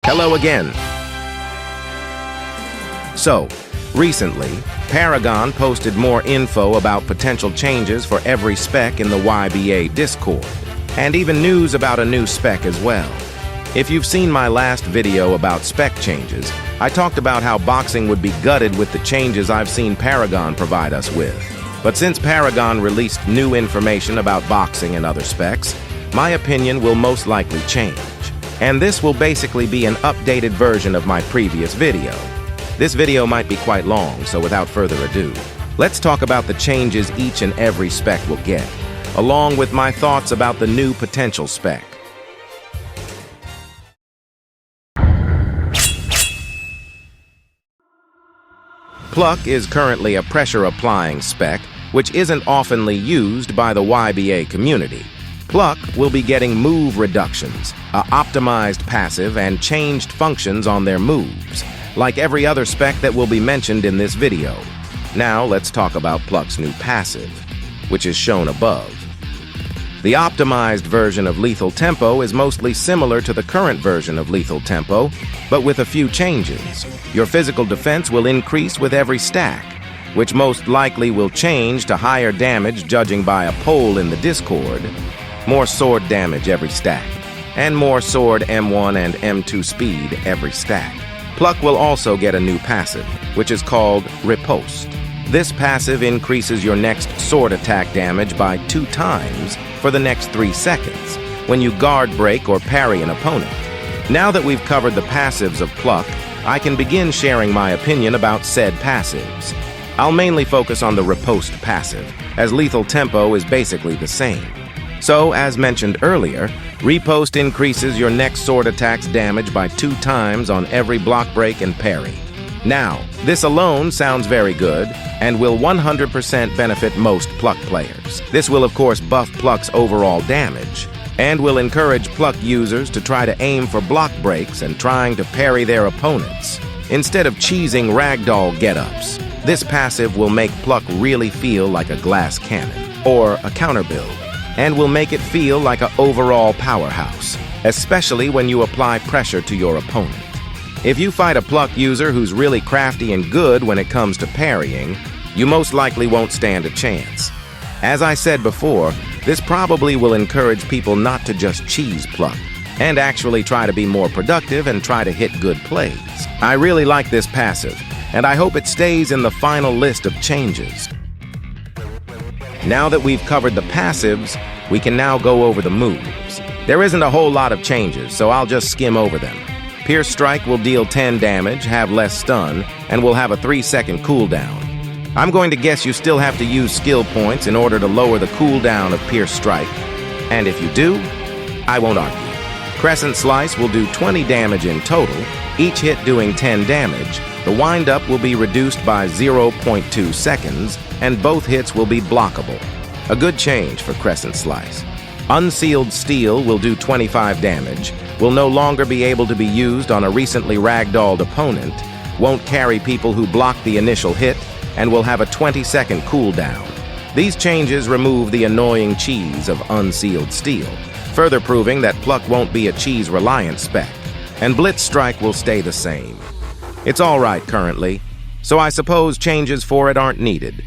Hello again. So, recently, Paragon posted more info about potential changes for every spec in the YBA Discord, and even news about a new spec as well. If you've seen my last video about spec changes, I talked about how boxing would be gutted with the changes I've seen Paragon provide us with. But since Paragon released new information about boxing and other specs, my opinion will most likely change. And this will basically be an updated version of my previous video. This video might be quite long, so without further ado, let's talk about the changes each and every spec will get, along with my thoughts about the new potential spec. Pluck is currently a pressure-applying spec, which isn't oftenly used by the YBA community. Pluck will be getting move reductions, a optimized passive, and changed functions on their moves, like every other spec that will be mentioned in this video. Now let's talk about Pluck's new passive, which is shown above. The optimized version of Lethal Tempo is mostly similar to the current version of Lethal Tempo, but with a few changes. Your physical defense will increase with every stack, which most likely will change to higher damage judging by a poll in the Discord, more sword damage every stack, and more sword M1 and M2 speed every stack. Pluck will also get a new passive, which is called Riposte. This passive increases your next sword attack damage by 2 times for the next 3 seconds when you guard break or parry an opponent. Now that we've covered the passives of Pluck, I can begin sharing my opinion about said passives. I'll mainly focus on the Riposte passive, as Lethal Tempo is basically the same. So, as mentioned earlier, Riposte increases your next sword attack's damage by 2 times on every block break and parry. Now, this alone sounds very good, and will 100% benefit most Pluck players. This will of course buff Pluck's overall damage, and will encourage Pluck users to try to aim for block breaks and trying to parry their opponents, instead of cheesing ragdoll get-ups. This passive will make Pluck really feel like a glass cannon, or a counter build, and will make it feel like an overall powerhouse, especially when you apply pressure to your opponent. If you fight a Pluck user who's really crafty and good when it comes to parrying, you most likely won't stand a chance. As I said before, this probably will encourage people not to just cheese Pluck, and actually try to be more productive and try to hit good plays. I really like this passive, and I hope it stays in the final list of changes. Now that we've covered the passives, we can now go over the moves. There isn't a whole lot of changes, so I'll just skim over them. Pierce Strike will deal 10 damage, have less stun, and will have a 3-second cooldown. I'm going to guess you still have to use skill points in order to lower the cooldown of Pierce Strike, and if you do, I won't argue. Crescent Slice will do 20 damage in total, each hit doing 10 damage. The wind-up will be reduced by 0.2 seconds, and both hits will be blockable. A good change for Crescent Slice. Unsealed Steel will do 25 damage, will no longer be able to be used on a recently ragdolled opponent, won't carry people who block the initial hit, and will have a 20-second cooldown. These changes remove the annoying cheese of Unsealed Steel, further proving that Pluck won't be a cheese-reliant spec, and Blitz Strike will stay the same. It's alright currently, so I suppose changes for it aren't needed.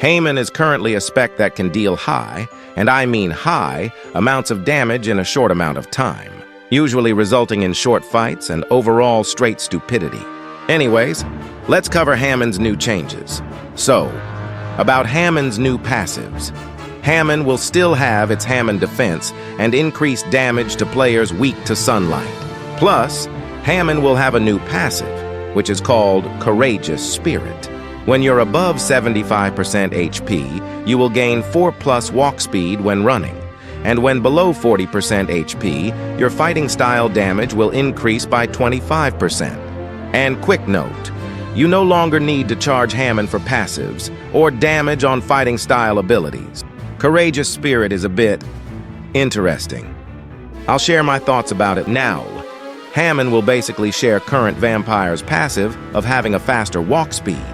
Hamon is currently a spec that can deal high, and I mean high, amounts of damage in a short amount of time, usually resulting in short fights and overall straight stupidity. Anyways, let's cover Hamon's new changes. So, about Hamon's new passives. Hamon will still have its Hamon defense and increased damage to players weak to sunlight. Plus, Hamon will have a new passive, which is called Courageous Spirit. When you're above 75% HP, you will gain 4+ walk speed when running, and when below 40% HP, your fighting style damage will increase by 25%. And quick note, you no longer need to charge Hamon for passives or damage on fighting style abilities. Courageous Spirit is a bit interesting. I'll share my thoughts about it now. Hamon will basically share current Vampire's passive of having a faster walk speed.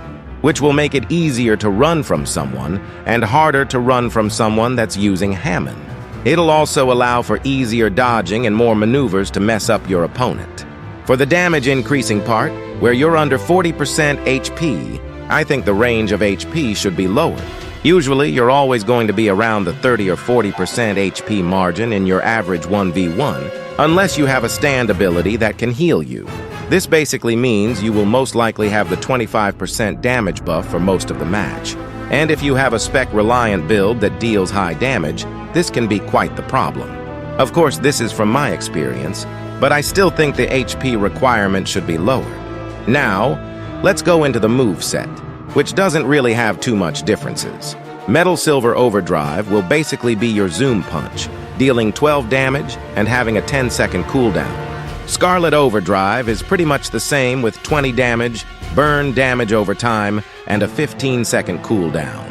which will make it easier to run from someone and harder to run from someone that's using Hamon. It'll also allow for easier dodging and more maneuvers to mess up your opponent. For the damage increasing part, where you're under 40% HP, I think the range of HP should be lowered. Usually, you're always going to be around the 30 or 40% HP margin in your average 1v1, unless you have a stand ability that can heal you. This basically means you will most likely have the 25% damage buff for most of the match. And if you have a spec-reliant build that deals high damage, this can be quite the problem. Of course, this is from my experience, but I still think the HP requirement should be lowered. Now, let's go into the move set, which doesn't really have too much differences. Metal Silver Overdrive will basically be your zoom punch, dealing 12 damage and having a 10-second cooldown. Scarlet Overdrive is pretty much the same with 20 damage, burn damage over time, and a 15-second cooldown.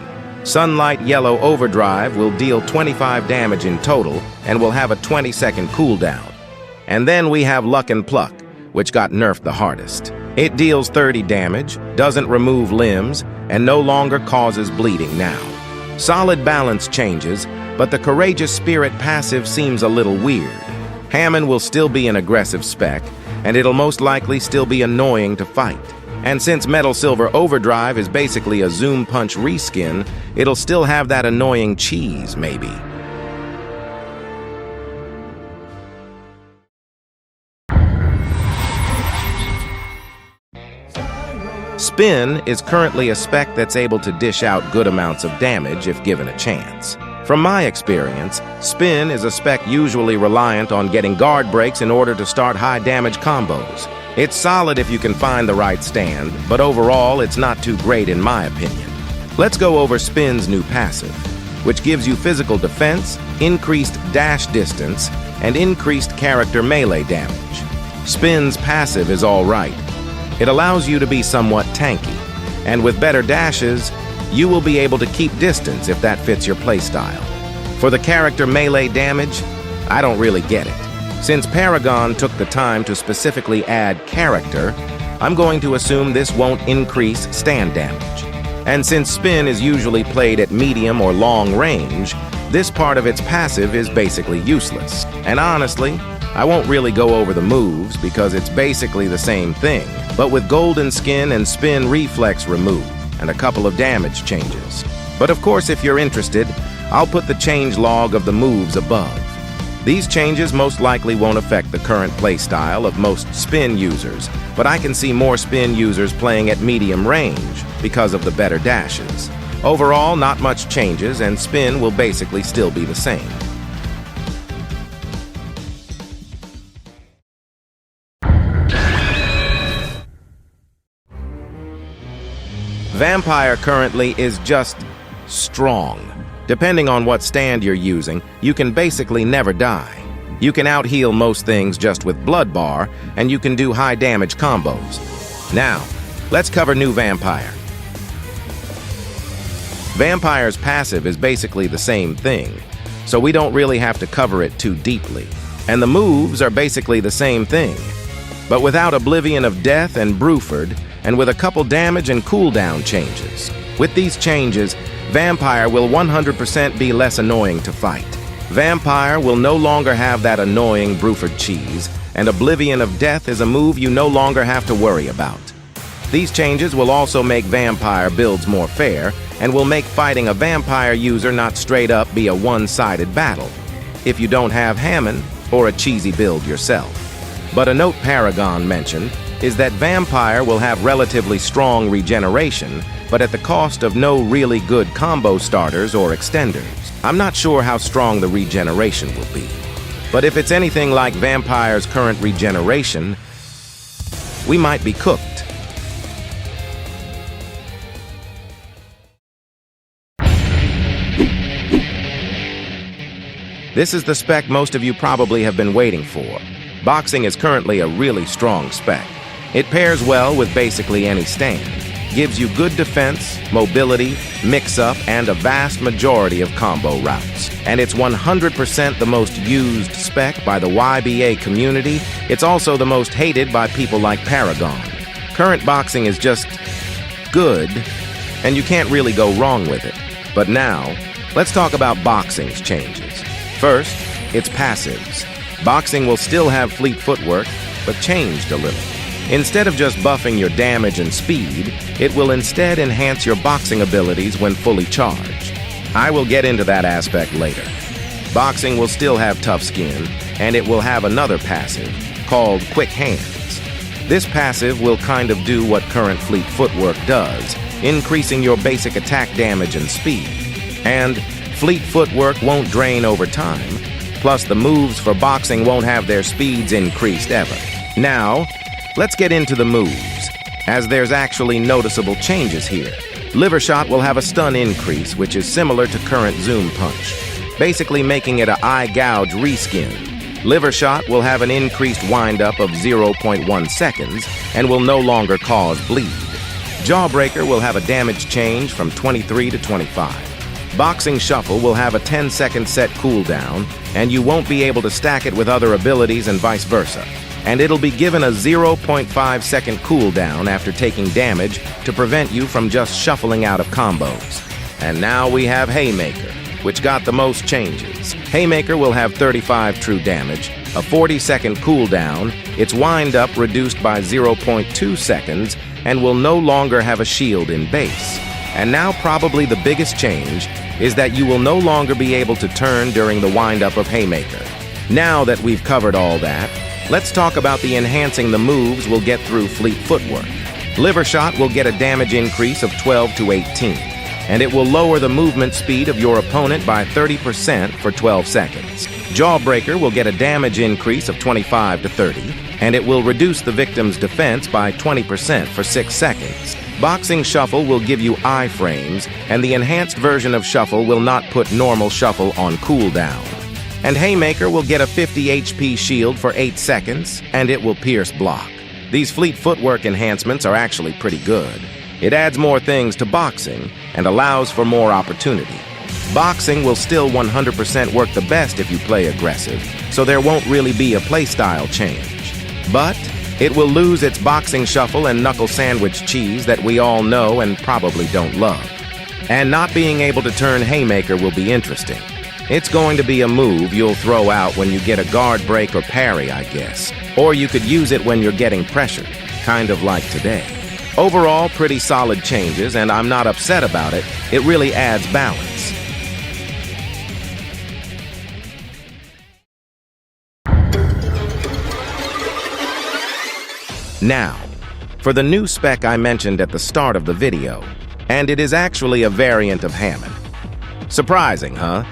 Sunlight Yellow Overdrive will deal 25 damage in total and will have a 20-second cooldown. And then we have Luck and Pluck, which got nerfed the hardest. It deals 30 damage, doesn't remove limbs, and no longer causes bleeding now. Solid Balance changes, but the Courageous Spirit passive seems a little weird. Hamon will still be an aggressive spec, and it'll most likely still be annoying to fight. And since Metal Silver Overdrive is basically a Zoom Punch reskin, it'll still have that annoying cheese, maybe. Spin is currently a spec that's able to dish out good amounts of damage if given a chance. From my experience, Spin is a spec usually reliant on getting guard breaks in order to start high damage combos. It's solid if you can find the right stand, but overall it's not too great in my opinion. Let's go over Spin's new passive, which gives you physical defense, increased dash distance, and increased character melee damage. Spin's passive is alright. It allows you to be somewhat tanky, and with better dashes, you will be able to keep distance if that fits your playstyle. For the character melee damage, I don't really get it. Since Paragon took the time to specifically add character, I'm going to assume this won't increase stand damage. And since Spin is usually played at medium or long range, this part of its passive is basically useless. And honestly, I won't really go over the moves because it's basically the same thing, but with Golden Skin and Spin Reflex removed, and a couple of damage changes. But of course, if you're interested, I'll put the change log of the moves above. These changes most likely won't affect the current playstyle of most Spin users, but I can see more Spin users playing at medium range because of the better dashes. Overall, not much changes, and Spin will basically still be the same. Vampire currently is just strong. Depending on what stand you're using, you can basically never die. You can out-heal most things just with Blood Bar, and you can do high damage combos. Now, let's cover new Vampire. Vampire's passive is basically the same thing, so we don't really have to cover it too deeply. And the moves are basically the same thing, but without Oblivion of Death and Bruford, and with a couple damage and cooldown changes. With these changes, Vampire will 100% be less annoying to fight. Vampire will no longer have that annoying Bruford cheese, and Oblivion of Death is a move you no longer have to worry about. These changes will also make Vampire builds more fair, and will make fighting a Vampire user not straight up be a one-sided battle, if you don't have Hamon or a cheesy build yourself. But a note Paragon mentioned is that Vampire will have relatively strong regeneration, but at the cost of no really good combo starters or extenders. I'm not sure how strong the regeneration will be, but if it's anything like Vampire's current regeneration, we might be cooked. This is the spec most of you probably have been waiting for. Boxing is currently a really strong spec. It pairs well with basically any stand, gives you good defense, mobility, mix-up, and a vast majority of combo routes. And it's 100% the most used spec by the YBA community. It's also the most hated by people like Paragon. Current boxing is just good, and you can't really go wrong with it. But now, let's talk about boxing's changes. First, its passives. Boxing will still have fleet footwork, but changed a little. Instead of just buffing your damage and speed, it will instead enhance your boxing abilities when fully charged. I will get into that aspect later. Boxing will still have tough skin, and it will have another passive, called Quick Hands. This passive will kind of do what current fleet footwork does, increasing your basic attack damage and speed. And fleet footwork won't drain over time, plus the moves for boxing won't have their speeds increased ever. Now, let's get into the moves, as there's actually noticeable changes here. Liver Shot will have a stun increase, which is similar to current Zoom Punch, basically making it an eye gouge reskin. Liver Shot will have an increased windup of 0.1 seconds and will no longer cause bleed. Jawbreaker will have a damage change from 23 to 25. Boxing Shuffle will have a 10-second set cooldown, and you won't be able to stack it with other abilities and vice versa. And it'll be given a 0.5-second cooldown after taking damage to prevent you from just shuffling out of combos. And now we have Haymaker, which got the most changes. Haymaker will have 35 true damage, a 40-second cooldown, its wind-up reduced by 0.2 seconds, and will no longer have a shield in base. And now probably the biggest change is that you will no longer be able to turn during the wind-up of Haymaker. Now that we've covered all that, let's talk about the enhancing the moves we'll get through fleet footwork. Liver Shot will get a damage increase of 12 to 18, and it will lower the movement speed of your opponent by 30% for 12 seconds. Jawbreaker will get a damage increase of 25 to 30, and it will reduce the victim's defense by 20% for 6 seconds. Boxing Shuffle will give you iframes, and the enhanced version of Shuffle will not put normal Shuffle on cooldown. And Haymaker will get a 50 HP shield for 8 seconds, and it will pierce block. These fleet footwork enhancements are actually pretty good. It adds more things to boxing and allows for more opportunity. Boxing will still 100% work the best if you play aggressive, so there won't really be a playstyle change. But it will lose its Boxing Shuffle and Knuckle Sandwich cheese that we all know and probably don't love. And not being able to turn Haymaker will be interesting. It's going to be a move you'll throw out when you get a guard break or parry, I guess. Or you could use it when you're getting pressured, kind of like today. Overall, pretty solid changes, and I'm not upset about it. It really adds balance. Now, for the new spec I mentioned at the start of the video, and it is actually a variant of Hamon. Surprising, huh?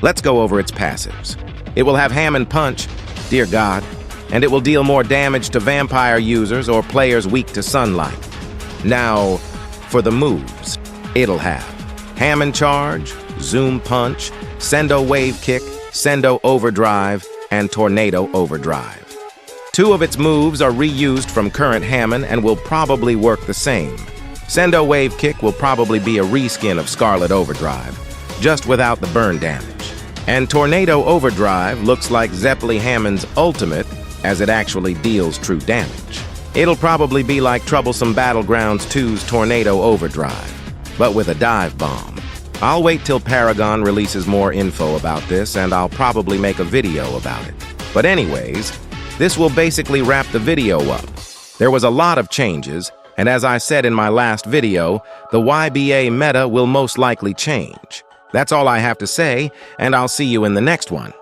Let's go over its passives. It will have Hamon Punch, dear God, and it will deal more damage to vampire users or players weak to sunlight. Now, for the moves, it'll have Hamon Charge, Zoom Punch, Sendo Wave Kick, Sendo Overdrive, and Tornado Overdrive. 2 of its moves are reused from current Hamon and will probably work the same. Sendo Wave Kick will probably be a reskin of Scarlet Overdrive, just without the burn damage. And Tornado Overdrive looks like Zeppeli Hamon's ultimate, as it actually deals true damage. It'll probably be like Troublesome Battlegrounds 2's Tornado Overdrive, but with a dive bomb. I'll wait till Paragon releases more info about this, and I'll probably make a video about it. But anyways, this will basically wrap the video up. There was a lot of changes, and as I said in my last video, the YBA meta will most likely change. That's all I have to say, and I'll see you in the next one.